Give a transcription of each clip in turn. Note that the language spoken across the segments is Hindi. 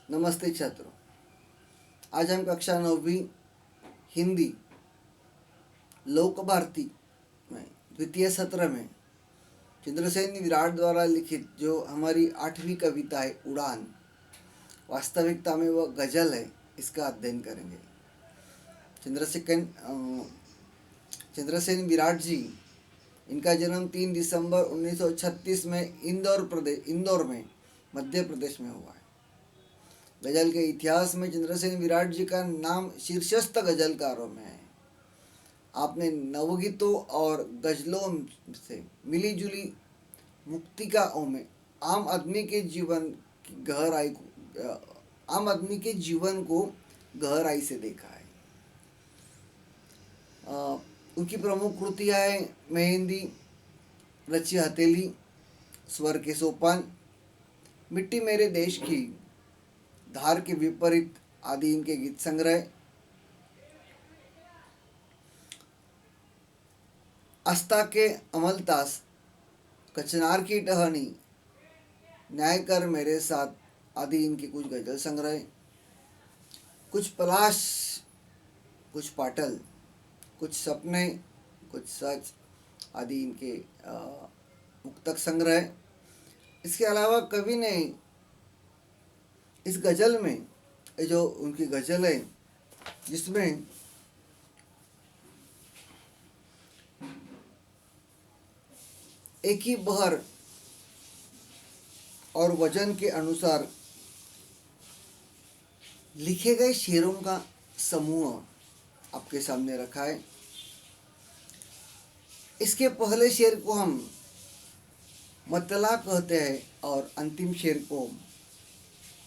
नमस्ते छात्रों। आज हम कक्षा 9वीं हिंदी लोक भारती में द्वितीय सत्र में चंद्रसेन विराट द्वारा लिखित जो हमारी 8वीं कविता है उड़ान, वास्तविकता में वह गजल है, इसका अध्ययन करेंगे। चंद्रसेन विराट जी, इनका जन्म 3 दिसंबर 1936 में इंदौर में मध्य प्रदेश में हुआ है। गजल के इतिहास में चंद्रसेन विराट जी का नाम शीर्षस्थ गजलकारों में है। आपने नवगीतों और गजलों से मिली जुली मुक्तिकाओं में आम आदमी के जीवन को गहराई से देखा है। उनकी प्रमुख कृतियाँ हैं मेहंदी, रची हथेली, स्वर के सोपान, मिट्टी मेरे देश की, धार के विपरीत आदि इनके गीत संग्रह। आस्था के अमलतास, कचनार की टहनी, न्याय कर मेरे साथ आदि इनके कुछ गजल संग्रह। कुछ पलाश, कुछ पाटल, कुछ सपने, कुछ सच आदि इनके मुक्तक संग्रह। इसके अलावा कवि ने इस गजल में, जो उनकी गजल है जिसमें एक ही बहर और वजन के अनुसार लिखे गए शेरों का समूह आपके सामने रखा है। इसके पहले शेर को हम मतला कहते हैं और अंतिम शेर को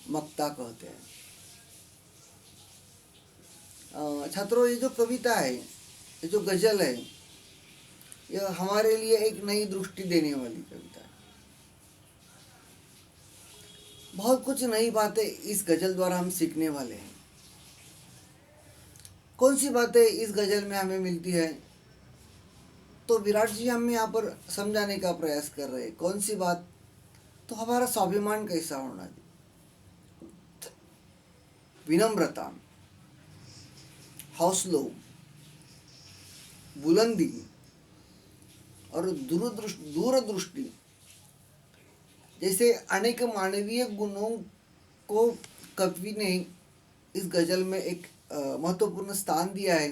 मक्ता कहते हैं। छात्रों, ये जो कविता है, ये जो गजल है, यह हमारे लिए एक नई दृष्टि देने वाली कविता है। बहुत कुछ नई बातें इस गजल द्वारा हम सीखने वाले हैं। कौन सी बातें इस गजल में हमें मिलती है, तो विराट जी हमें यहाँ पर समझाने का प्रयास कर रहे हैं। कौन सी बात, तो हमारा स्वाभिमान कैसा होना चाहिए, विनम्रता, हौसलों, बुलंदी और दूरदृष्टि जैसे अनेक मानवीय गुणों को कवि ने इस गजल में एक महत्वपूर्ण स्थान दिया है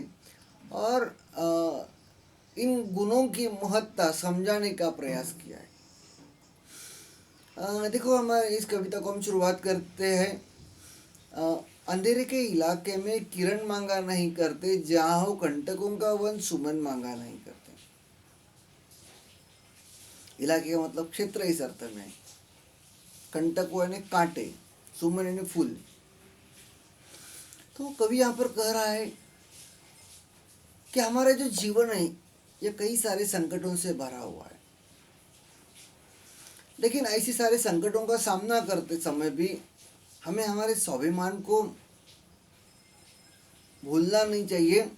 और इन गुणों की महत्ता समझाने का प्रयास किया है। देखो, हमारे इस कविता को हम शुरुआत करते हैं। अंधेरे के इलाके में किरण मांगा नहीं करते, जहाँ हो कंटकों का वन सुमन मांगा नहीं करते। इलाके का मतलब क्षेत्र इस अर्थ में, कंटक यानी कांटे, सुमन यानी फूल। तो कवि यहाँ पर कह रहा है कि हमारा जो जीवन है यह कई सारे संकटों से भरा हुआ है, लेकिन ऐसे सारे संकटों का सामना करते समय भी हमें हमारे स्वाभिमान को भूलना नहीं चाहिए,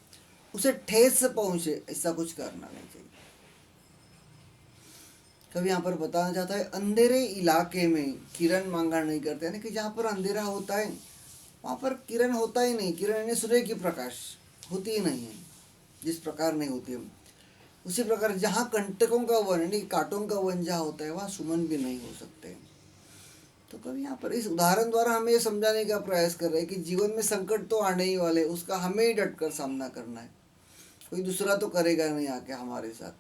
उसे ठेस पहुंचे ऐसा कुछ करना नहीं चाहिए। कभी यहाँ पर बताना चाहता है, अंधेरे इलाके में किरण मांगा नहीं करते, यानी कि जहाँ पर अंधेरा होता है वहाँ पर किरण होता ही नहीं। किरण यानी सूर्य की प्रकाश होती ही नहीं है, जिस प्रकार नहीं होती है उसी प्रकार जहाँ कंटकों का वन यानी कांटों का वन जहाँ होता है वहाँ सुमन भी नहीं हो सकते। तो कभी यहाँ पर इस उदाहरण द्वारा हमें ये समझाने का प्रयास कर रहे हैं कि जीवन में संकट तो आने ही वाले, उसका हमें ही डट कर सामना करना है, कोई दूसरा तो करेगा नहीं आके हमारे साथ।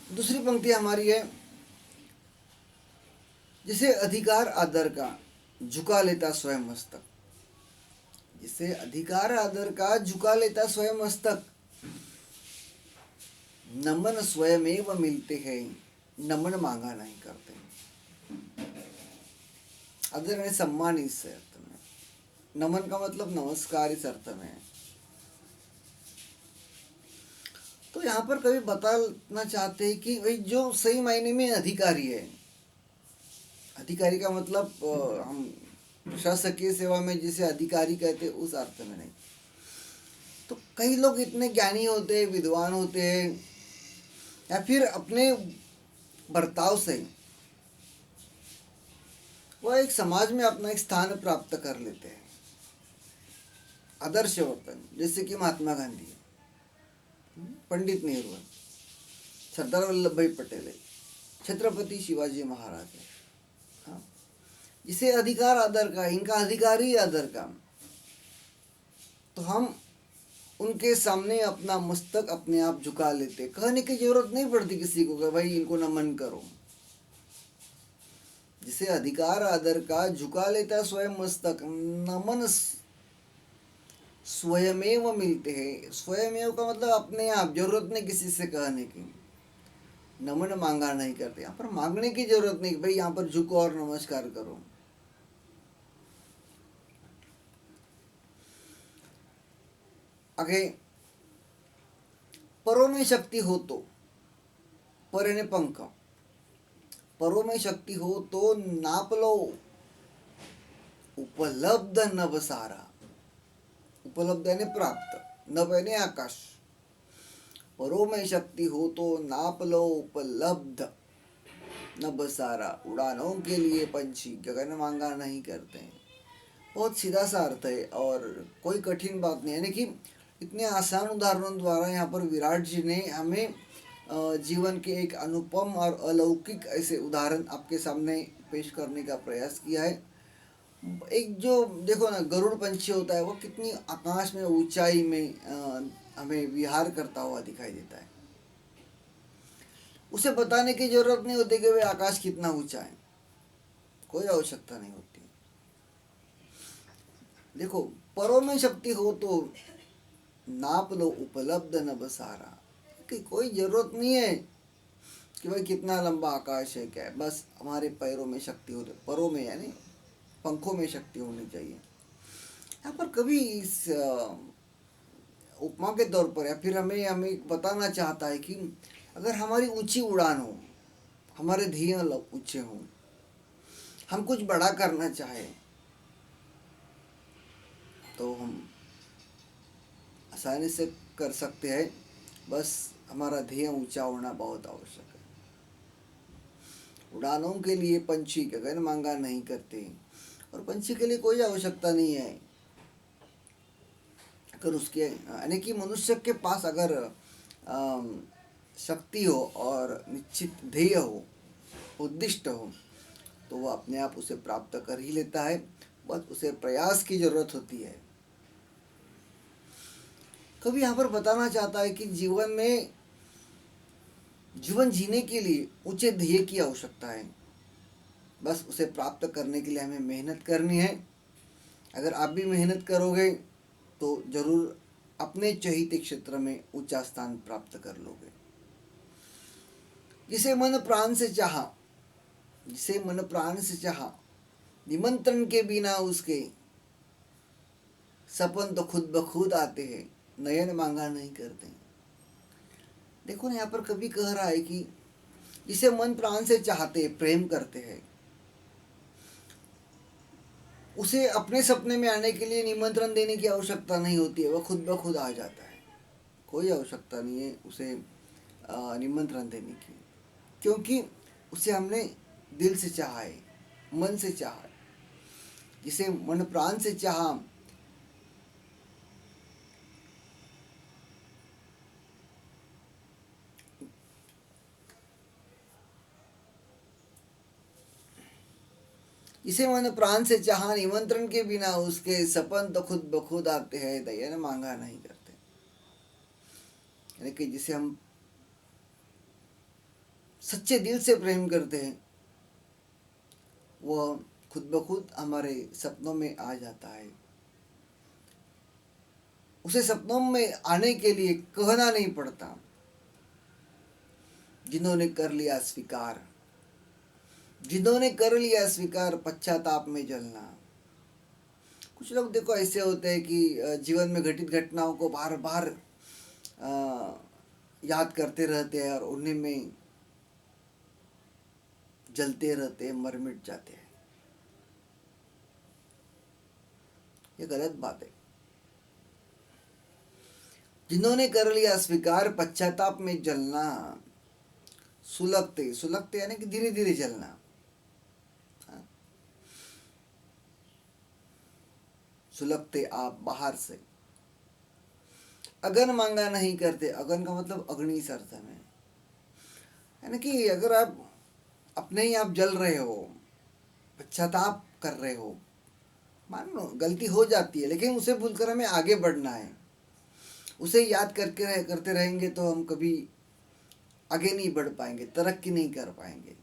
दूसरी पंक्ति हमारी है, जिसे अधिकार आदर का झुका लेता स्वयं मस्तक। जिसे अधिकार आदर का झुका लेता स्वयं मस्तक, नमन स्वयमेव मिलते हैं, नमन मांगा नहीं करते। आदर यानी सम्मान इस अर्थ में, नमन का मतलब नमस्कार इस अर्थ में है। तो यहाँ पर कभी बताना चाहते हैं कि भाई जो सही मायने में अधिकारी है, अधिकारी का मतलब हम प्रशासकीय सेवा में जिसे अधिकारी कहते हैं उस अर्थ में नहीं। तो कई लोग इतने ज्ञानी होते हैं, विद्वान होते हैं, या फिर अपने बर्ताव से वह एक समाज में अपना एक स्थान प्राप्त कर लेते हैं। आदर्श वर्तन, जैसे कि महात्मा गांधी है, पंडित नेहरू है, सरदार वल्लभ भाई पटेल है, छत्रपति शिवाजी महाराज है। हाँ, जिसे अधिकार आदर का, इनका अधिकार ही आदर का, तो हम उनके सामने अपना मस्तक अपने आप झुका लेते। कहने की जरूरत नहीं पड़ती किसी को कि भाई इनको नमन करो। जिसे अधिकार आदर का, झुका लेता स्वयं मस्तक। नमन स्वयमेव मिलते हैं। स्वयमेव का मतलब अपने आप, जरूरत नहीं किसी से कहने की। नमन मांगा नहीं करते। यहाँ पर मांगने की जरूरत नहीं भाई यहाँ पर झुको और नमस्कार करो। आगे, परों में शक्ति हो तो, पर यानी पंख, परों में शक्ति हो तो नाप लो उपलब्ध नभ सारा। उपलब्ध यानी प्राप्त, नभ यानी आकाश। परों में शक्ति हो तो नाप लो उपलब्ध नभ सारा। उड़ानों के लिए पंछी गगन मांगा नहीं करते हैं। बहुत सीधा सा अर्थ है और कोई कठिन बात नहीं है। यानी कि इतने आसान उदाहरणों द्वारा यहाँ पर विराट जी ने हमें जीवन के एक अनुपम और अलौकिक ऐसे उदाहरण आपके सामने पेश करने का प्रयास किया है। एक जो देखो ना, गरुड़ पंछी होता है, वो कितनी आकाश में ऊंचाई में हमें विहार करता हुआ दिखाई देता है। उसे बताने की जरूरत नहीं होती कि वे आकाश कितना ऊंचा है, कोई आवश्यकता नहीं होती। देखो, परों में शक्ति हो तो नाप लो उपलब्ध नभ सारा। कि कोई जरूरत नहीं है कि भाई कितना लंबा आकाश है क्या है, बस हमारे पैरों में शक्ति हो, परों में यानी पंखों में शक्ति होनी चाहिए। यहाँ पर कभी इस उपमा के तौर पर या फिर हमें हमें बताना चाहता है कि अगर हमारी ऊंची उड़ान हो, हमारे ध्येय ऊंचे हों, हम कुछ बड़ा करना चाहें, तो हम आसानी से कर सकते हैं। बस हमारा ध्येय ऊंचा होना बहुत आवश्यक है। उड़ानों के लिए पंछी गगन मांगा नहीं करते, और पंछी के लिए कोई आवश्यकता नहीं है। अगर उसके यानी कि मनुष्य के पास अगर शक्ति हो और निश्चित ध्येय हो, उद्दिष्ट हो, तो वह अपने आप उसे प्राप्त कर ही लेता है। बस उसे प्रयास की जरूरत होती है। कभी यहाँ पर बताना चाहता है कि जीवन जीने के लिए ऊंचे ध्येय की आवश्यकता है। बस उसे प्राप्त करने के लिए हमें मेहनत करनी है। अगर आप भी मेहनत करोगे तो जरूर अपने चहीते क्षेत्र में ऊंचा स्थान प्राप्त कर लोगे। जिसे मन प्राण से चाहा, जिसे मन प्राण से चाहा, निमंत्रण के बिना उसके सपन तो खुद ब खुद आते हैं, नयन मांगा नहीं करते। देखो ना, यहाँ पर कभी कह रहा है कि जिसे मन प्राण से चाहते, प्रेम करते हैं, उसे अपने सपने में आने के लिए निमंत्रण देने की आवश्यकता नहीं होती है, वह खुद ब खुद आ जाता है। कोई आवश्यकता नहीं है उसे निमंत्रण देने की, क्योंकि उसे हमने दिल से चाहा है, मन से चाहा है। जिसे मन प्राण से चाहा, इसे मन प्राण से चाहा, निमंत्रण के बिना उसके सपन तो खुद ब खुद आते हैं, दया मांगा नहीं करते। यानी कि जिसे हम सच्चे दिल से प्रेम करते हैं, वह खुद ब खुद हमारे सपनों में आ जाता है। उसे सपनों में आने के लिए कहना नहीं पड़ता। जिन्होंने कर लिया स्वीकार, जिन्होंने कर लिया स्वीकार, पश्चाताप में जलना। कुछ लोग देखो ऐसे होते हैं कि जीवन में घटित घटनाओं को बार बार याद करते रहते हैं और उन्हीं में जलते रहते हैं, मर मिट जाते हैं। ये गलत बात है। जिन्होंने कर लिया स्वीकार, पश्चाताप में जलना। सुलगते, सुलगते यानी कि धीरे धीरे जलना। हाँ? सुलगते आप बाहर से। अगन मांगा नहीं करते, अगन का मतलब अग्नि इस अर्थ में, यानी कि अगर आप अपने ही आप जल रहे हो, पश्चाताप कर रहे हो, मान लो गलती हो जाती है लेकिन उसे भूलकर हमें आगे बढ़ना है, उसे याद करते रहेंगे तो हम कभी आगे नहीं बढ़ पाएंगे, तरक्की नहीं कर पाएंगे।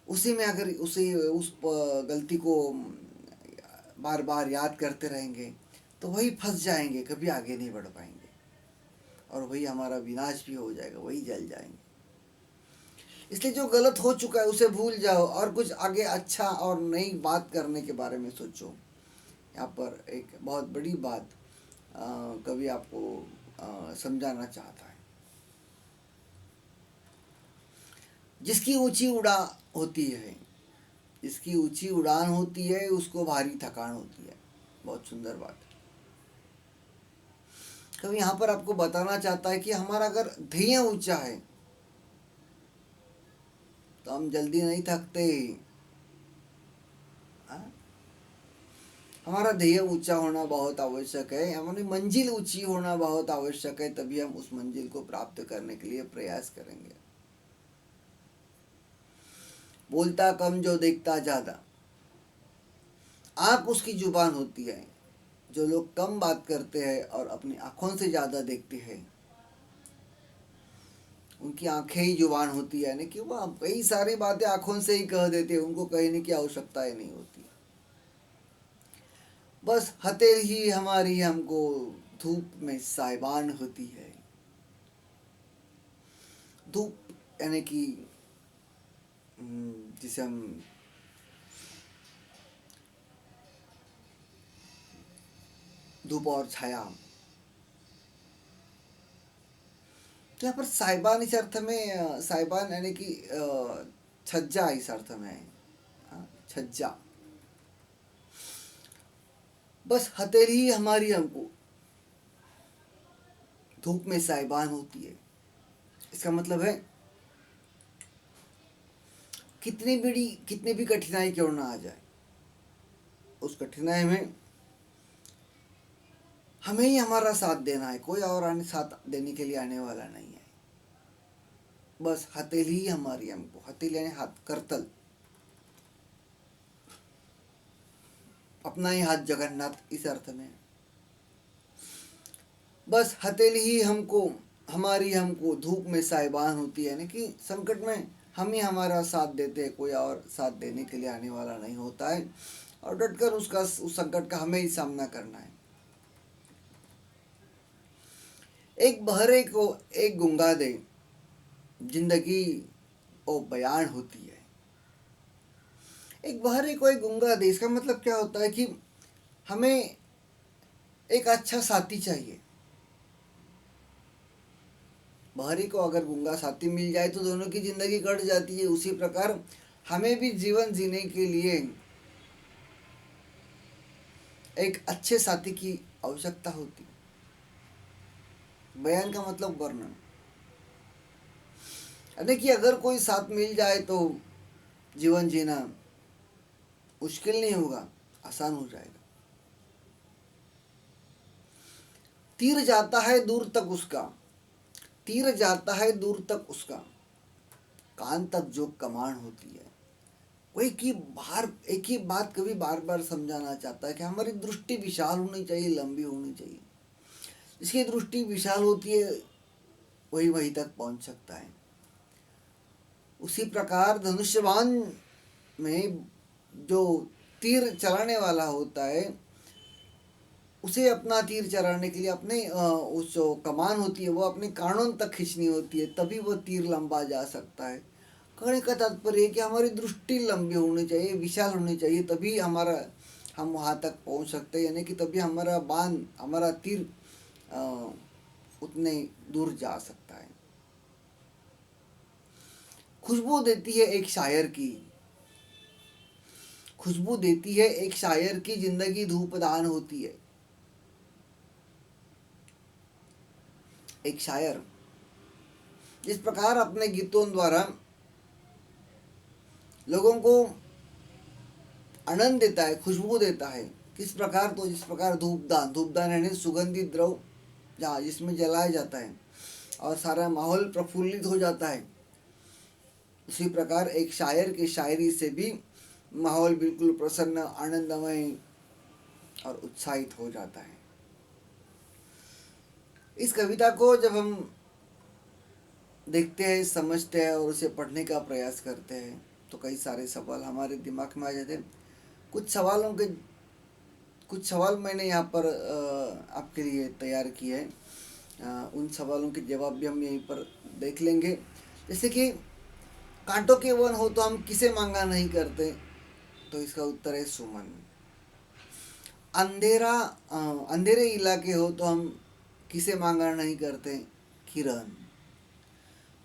उसी में अगर उस गलती को बार बार याद करते रहेंगे तो वही फंस जाएंगे, कभी आगे नहीं बढ़ पाएंगे और वही हमारा विनाश भी हो जाएगा, वही जल जाएंगे। इसलिए जो गलत हो चुका है उसे भूल जाओ और कुछ आगे अच्छा और नई बात करने के बारे में सोचो। यहाँ पर एक बहुत बड़ी बात कवि आपको समझाना चाहता है। जिसकी ऊंची उड़ान होती है, जिसकी ऊंची उड़ान होती है उसको भारी थकान होती है। बहुत सुंदर बात है। कवि यहाँ पर आपको बताना चाहता है कि हमारा अगर ध्येय ऊंचा है तो हम जल्दी नहीं थकते। हाँ? हमारा ध्येय ऊंचा होना बहुत आवश्यक है, हमारी मंजिल ऊंची होना बहुत आवश्यक है, तभी हम उस मंजिल को प्राप्त करने के लिए प्रयास करेंगे। बोलता कम जो देखता ज्यादा, आंख उसकी जुबान होती है। जो लोग कम बात करते हैं और अपनी आंखों से ज्यादा देखते हैं उनकी आंखें ही जुबान होती है, यानी कि वो कई सारी बातें आंखों से ही कह देते हैं, उनको कहने की आवश्यकता ही नहीं होती। बस हथेली ही हमारी हमको धूप में साइबान होती है। धूप यानी कि जिसे हम धूप और छाया, तो यहाँ पर साइबान इस अर्थ में, साइबान यानी कि छज्जा इस अर्थ में है। हाँ, छज्जा। बस हथेली ही हमारी हमको धूप में साइबान होती है। इसका मतलब है कितनी भी कठिनाई क्यों ना आ जाए, उस कठिनाई में हमें ही हमारा साथ देना है, कोई और आने साथ देने के लिए आने वाला नहीं है। बस हथेली ही हमारी हमको, हथेली यानी हाथ, करतल, अपना ही हाथ जगन्नाथ इस अर्थ में। बस हथेली ही हमको धूप में साइबान होती है, यानी कि संकट में हम ही हमारा साथ देते हैं, कोई और साथ देने के लिए आने वाला नहीं होता है और डटकर उस संकट का हमें ही सामना करना है। एक बहरे को एक गूंगा दे, जिंदगी ओ बयान होती है। एक बहरे को एक गूंगा दे, इसका मतलब क्या होता है कि हमें एक अच्छा साथी चाहिए। बहरे को अगर गूंगा साथी मिल जाए तो दोनों की जिंदगी कट जाती है। उसी प्रकार हमें भी जीवन जीने के लिए एक अच्छे साथी की आवश्यकता होती है। बयान का मतलब वर्णन, यानी कि अगर कोई साथ मिल जाए तो जीवन जीना मुश्किल नहीं होगा, आसान हो जाएगा। तीर जाता है दूर तक उसका, तीर जाता है दूर तक उसका, कान तक जो कमान होती है। वही की बार एक ही बात कभी बार बार समझाना चाहता है कि हमारी दृष्टि विशाल होनी चाहिए, लंबी होनी चाहिए। जिसकी दृष्टि विशाल होती है वही वहीं तक पहुंच सकता है। उसी प्रकार धनुष्यबाण में जो तीर चलाने वाला होता है उसे अपना तीर चलाने के लिए अपने उस जो कमान होती है वो अपने कानों तक खींचनी होती है, तभी वो तीर लंबा जा सकता है। कहने का तात्पर्य है कि हमारी दृष्टि लंबी होनी चाहिए, विशाल होनी चाहिए, तभी हम वहाँ तक पहुँच सकते हैं, यानी कि तभी हमारा बाण, हमारा तीर उतने दूर जा सकता है। खुशबू देती है एक शायर की, खुशबू देती है एक शायर की जिंदगी धूपदान होती है। एक शायर जिस प्रकार अपने गीतों द्वारा लोगों को आनंद देता है, खुशबू देता है, किस प्रकार, तो जिस प्रकार धूपदान, धूपदान यानी सुगंधित द्रव जहाँ जिसमें जलाया जाता है और सारा माहौल प्रफुल्लित हो जाता है, उसी प्रकार एक शायर की शायरी से भी माहौल बिल्कुल प्रसन्न, आनंदमय और उत्साहित हो जाता है। इस कविता को जब हम देखते हैं, समझते हैं और उसे पढ़ने का प्रयास करते हैं तो कई सारे सवाल हमारे दिमाग में आ जाते हैं। कुछ सवाल मैंने यहाँ पर आपके लिए तैयार किए हैं। उन सवालों के जवाब भी हम यहीं पर देख लेंगे। जैसे कि कांटों के वन हो तो हम किसे मांगा नहीं करते, तो इसका उत्तर है सुमन। अंधेरे इलाके हो तो हम किसे मांगा नहीं करते, किरण।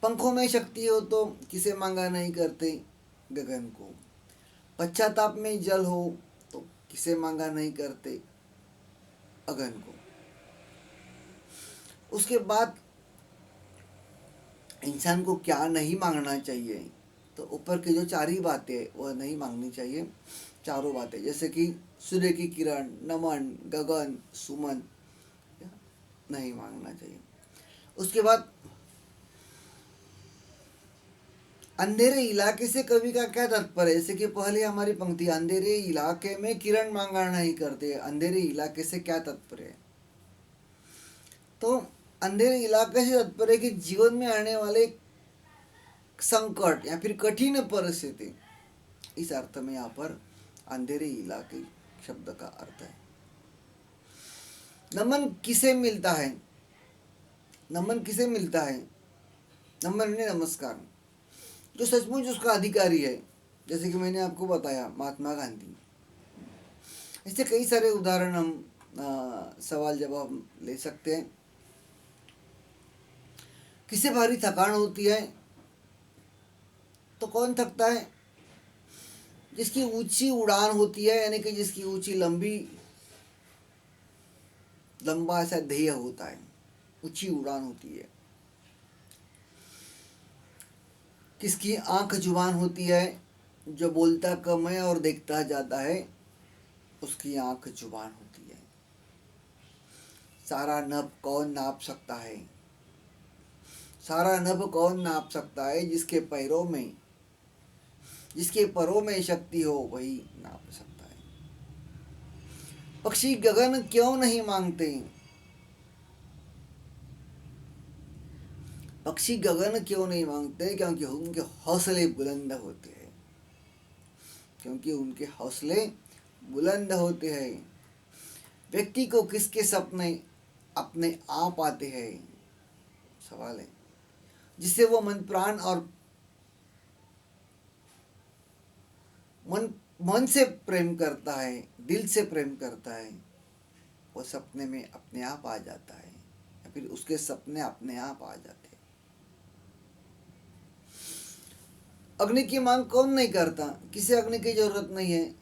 पंखों में शक्ति हो तो किसे मांगा नहीं करते, गगन को। पश्चाताप में जल हो तो किसे मांगा नहीं करते, अगन को। उसके बाद इंसान को क्या नहीं मांगना चाहिए, तो ऊपर की जो चार ही बातें वह नहीं मांगनी चाहिए। चारों बातें जैसे कि सूर्य की किरण, नमन, गगन, सुमन, नहीं मांगना चाहिए। उसके बाद अंधेरे इलाके से कवि का क्या तात्पर्य है, जैसे कि पहले हमारी पंक्ति, अंधेरे इलाके में किरण मांगा नहीं करते, अंधेरे इलाके से क्या तात्पर्य है। तो अंधेरे इलाके से तात्पर्य कि जीवन में आने वाले संकट या फिर कठिन परिस्थिति, इस अर्थ में यहाँ पर अंधेरे इलाके शब्द का अर्थ है। नमन किसे मिलता है, नमन किसे मिलता है, नमन ने नमस्कार, जो सचमुच उसका अधिकारी है, जैसे कि मैंने आपको बताया महात्मा गांधी। ऐसे कई सारे उदाहरण हम सवाल जवाब ले सकते हैं। किसे भारी थकान होती है, तो कौन थकता है, जिसकी ऊंची उड़ान होती है, यानी कि जिसकी ऊंची लंबा ऐसा ध्येय होता है, ऊंची उड़ान होती है। किसकी आंख जुबान होती है, जो बोलता कम है और देखता ज़्यादा है, उसकी आंख जुबान होती है। सारा नभ कौन नाप सकता है, सारा नभ कौन नाप सकता है, जिसके परों में शक्ति हो वही नाप सकता है। पक्षी गगन क्यों नहीं मांगते, पक्षी गगन क्यों नहीं मांगते, क्योंकि उनके हौसले बुलंद होते हैं, क्योंकि उनके हौसले बुलंद होते हैं। व्यक्ति को किसके सपने अपने आप आते हैं, सवाल है, जिससे वो मन प्राण और मन से प्रेम करता है, दिल से प्रेम करता है, वो सपने में अपने आप आ जाता है, या फिर उसके सपने अपने आप आ जाते हैं। अग्नि की मांग कौन नहीं करता, किसे अग्नि की जरूरत नहीं है,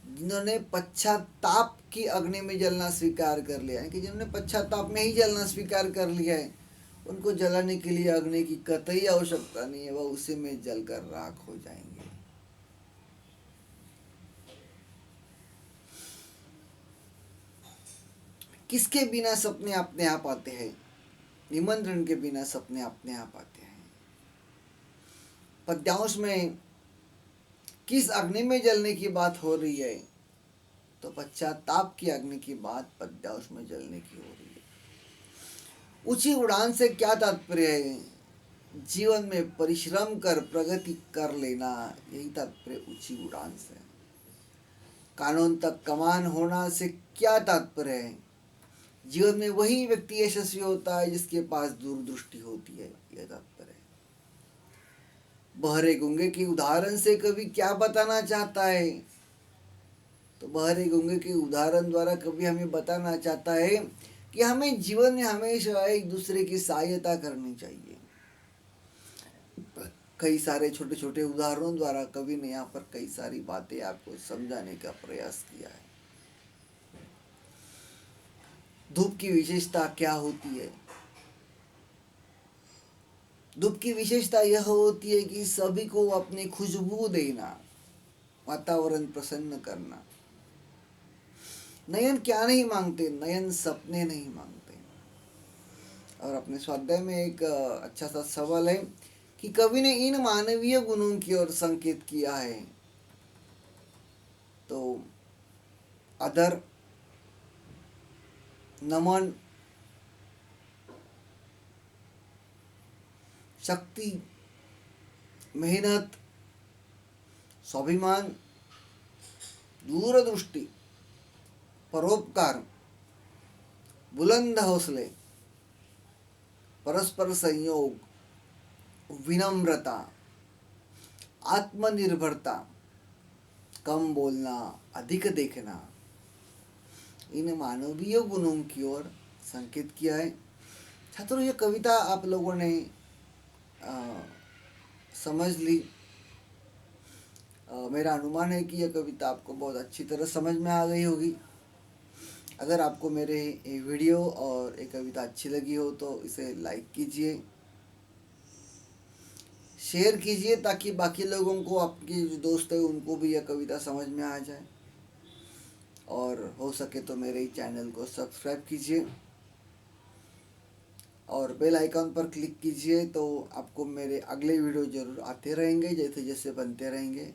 जिन्होंने पश्चाताप की अग्नि में जलना स्वीकार कर लिया है, कि जिन्होंने पश्चाताप में ही जलना स्वीकार कर लिया है, उनको जलाने के लिए अग्नि की कतई आवश्यकता नहीं है, वह उसी में जलकर राख हो जाएंगे। किसके बिना सपने अपने आप आते हैं, निमंत्रण के बिना सपने अपने आप आते हैं। पद्यांश में किस अग्नि में जलने की बात हो रही है, तो पश्चाताप की अग्नि की बात पद्यांश में जलने की हो रही है। ऊंची उड़ान से क्या तात्पर्य है, जीवन में परिश्रम कर प्रगति कर लेना, यही तात्पर्य ऊंची उड़ान से। कानून तक कमान होना से क्या तात्पर्य है, जीवन में वही व्यक्ति यशस्वी होता है जिसके पास दूरदृष्टि होती है, यह तात्पर्य है। बहरे गूंगे के उदाहरण से कवि क्या बताना चाहता है, तो बहरे गूंगे के उदाहरण द्वारा कवि हमें बताना चाहता है कि हमें जीवन में हमेशा एक दूसरे की सहायता करनी चाहिए। कई सारे छोटे छोटे उदाहरणों द्वारा कवि ने यहाँ पर कई सारी बातें आपको समझाने का प्रयास किया है। धूप की विशेषता क्या होती है, धूप की विशेषता यह होती है कि सभी को अपनी खुशबू देना, वातावरण प्रसन्न करना। नयन क्या नहीं मांगते, नयन सपने नहीं मांगते। और अपने स्वाध्याय में एक अच्छा सा सवाल है कि कवि ने इन मानवीय गुणों की ओर संकेत किया है। तो आदर, नमन, शक्ति, मेहनत, स्वाभिमान, दूरदृष्टि, परोपकार, बुलंद हौसले, परस्पर संयोग, विनम्रता, आत्मनिर्भरता, कम बोलना, अधिक देखना, इन मानवीय गुणों की ओर संकेत किया है। छात्रों, ये कविता आप लोगों ने समझ ली। मेरा अनुमान है कि यह कविता आपको बहुत अच्छी तरह समझ में आ गई होगी। अगर आपको मेरे ये वीडियो और ये कविता अच्छी लगी हो तो इसे लाइक कीजिए, शेयर कीजिए, ताकि बाकी लोगों को, आपके जो दोस्त हैं उनको भी यह कविता समझ में आ जाए। और हो सके तो मेरे चैनल को सब्सक्राइब कीजिए और बेल आइकन पर क्लिक कीजिए, तो आपको मेरे अगले वीडियो ज़रूर आते रहेंगे, जैसे जैसे बनते रहेंगे।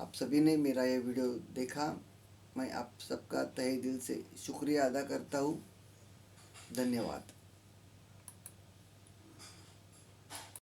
आप सभी ने मेरा ये वीडियो देखा, मैं आप सबका तहे दिल से शुक्रिया अदा करता हूँ। धन्यवाद।